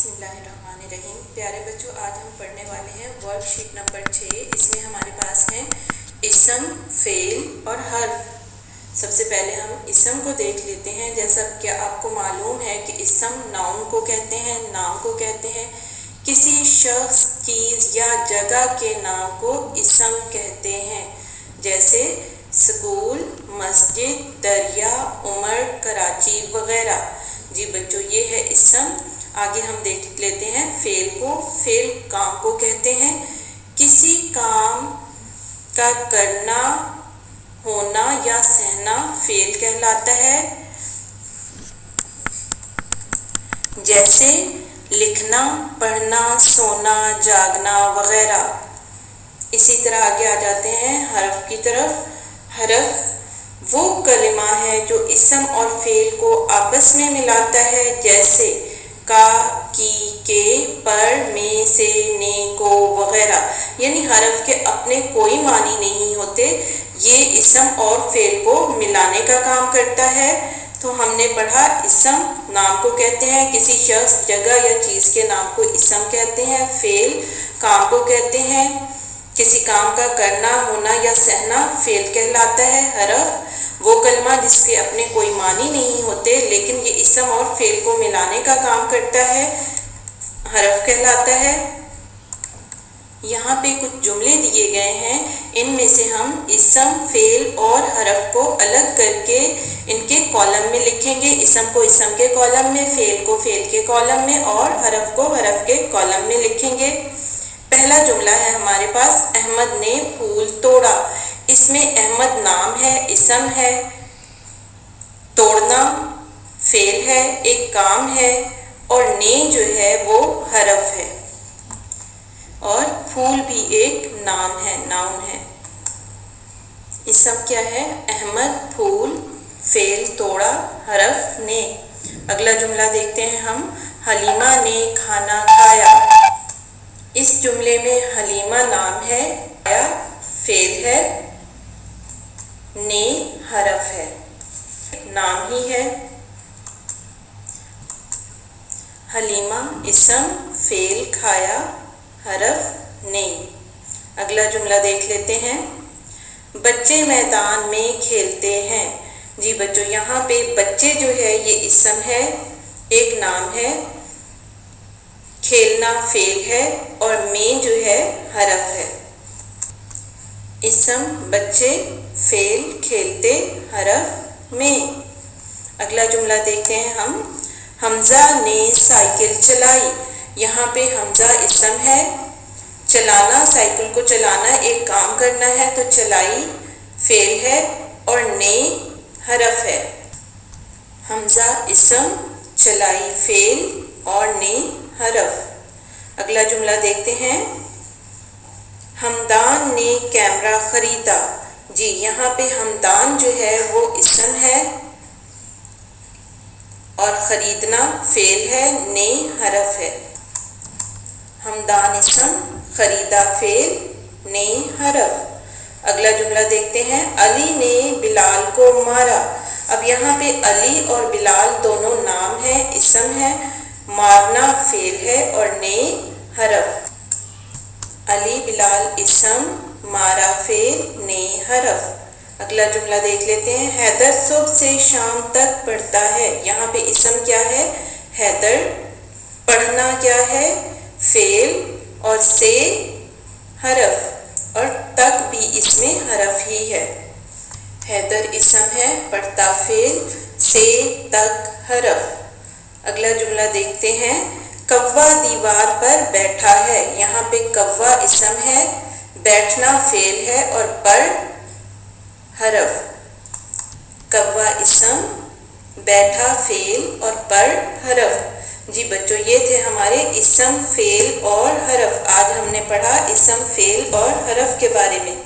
बिस्मिल्लाहिर्रहमानिर्रहीम। प्यारे बच्चों, आज हम पढ़ने वाले हैं वर्क शीट नंबर 6। इसमें हमारे पास हैं इसम, फेल और हर्फ। सबसे पहले हम इसम को देख लेते हैं। जैसा कि आपको मालूम है कि इसम नाउन को कहते हैं, नाम को कहते हैं। किसी शख्स, चीज़ या जगह के नाम को इसम कहते हैं, जैसे स्कूल, मस्जिद, दरिया, उमर, कराची वगैरह। जी बच्चों, ये है इसम। आगे हम देख लेते हैं फेल को। फेल काम को कहते हैं। किसी काम का करना, होना या सहना फेल कहलाता है, जैसे लिखना, पढ़ना, सोना, जागना वगैरह। इसी तरह आगे आ जाते हैं हरफ की तरफ। हरफ वो कलिमा है जो इसम और फेल को आपस में मिलाता है, जैसे का, की, के, पर, में, से, ने, को वगैरह। यानी हरफ के अपने कोई मानी नहीं होते, ये इसम और फेल को मिलाने का काम करता है। तो हमने पढ़ा इसम नाम को कहते हैं, किसी शख्स, जगह या चीज़ के नाम को इसम कहते हैं। फेल काम को कहते हैं, किसी काम का करना, होना या सहना फेल कहलाता है। हरफ वो कलमा जिसके अपने कोई मानी नहीं होते, लेकिन ये इसम और फेल को मिलाने का काम करता है, हरफ कहलाता है। यहाँ पे कुछ जुमले दिए गए हैं, इनमें से हम इसम, फेल और हरफ को अलग करके इनके कॉलम में लिखेंगे। इसम को इसम के कॉलम में, फेल को फेल के कॉलम में और हरफ को हरफ के कॉलम में लिखेंगे। पहला जुमला है हमारे पास, अहमद ने फूल तोड़ा। इसमें अहमद नाम है, इसम है, तोड़ना फेल है, एक काम है, और ने जो है वो हरफ है, और फूल भी एक नाम है, नाउन है। इसम क्या है? अहमद फूल, फेल तोड़ा, हरफ ने। अगला जुमला देखते हैं हम, हलीमा ने खाना खाया। इस जुमले में हलीमा नाम है, खाया फेल है, ने हरफ है, नाम ही है। हलीमा इसम, फेल खाया, हरफ ने। अगला जुमला देख लेते हैं, बच्चे मैदान में खेलते हैं। जी बच्चों, यहाँ पे बच्चे जो है ये इसम है, एक नाम है, खेलना फेल है, और में जो है हरफ है। इसम बच्चे, फेल खेलते, हरफ में। अगला जुमला देखते हैं हम, हमजा ने साइकिल चलाई। यहाँ पे हमजा इसम है, चलाना, साइकिल को चलाना एक काम करना है, तो चलाई फेल है, और ने हरफ है। हमजा इसम, चलाई फेल, और ने हरफ। अगला जुमला देखते हैं, हमदान ने कैमरा खरीदा। जी यहाँ पे हमदान जो है वो इसम है, और खरीदना फेल है, ने हरफ है। हमदान इसम, खरीदा फेल, ने हरफ। अगला जुमला देखते हैं, अली ने बिलाल को मारा। अब यहाँ पे अली और बिलाल दोनों नाम है, इसम है, मारना फेल है, और ने हरफ। अली बिलाल इसम, मारा फेल, ने हरफ। अगला जुमला देख लेते हैं, हैदर सुबह से शाम तक पढ़ता है। यहाँ पे इसम क्या है? हैदर। पढ़ना क्या है? फेल, और से हरफ, और तक भी इसमें हरफ ही है। हैदर इसम है, पढ़ता फेल, से तक हरफ। अगला जुमला देखते हैं, कव्वा दीवार पर बैठा है। यहाँ पे कव्वा इसम है, बैठना फेल है, और पर हरफ। कव्वा इसम, बैठा फेल, और पर हरफ। जी बच्चों, ये थे हमारे इसम, फेल और हरफ। आज हमने पढ़ा इसम, फेल और हरफ के बारे में।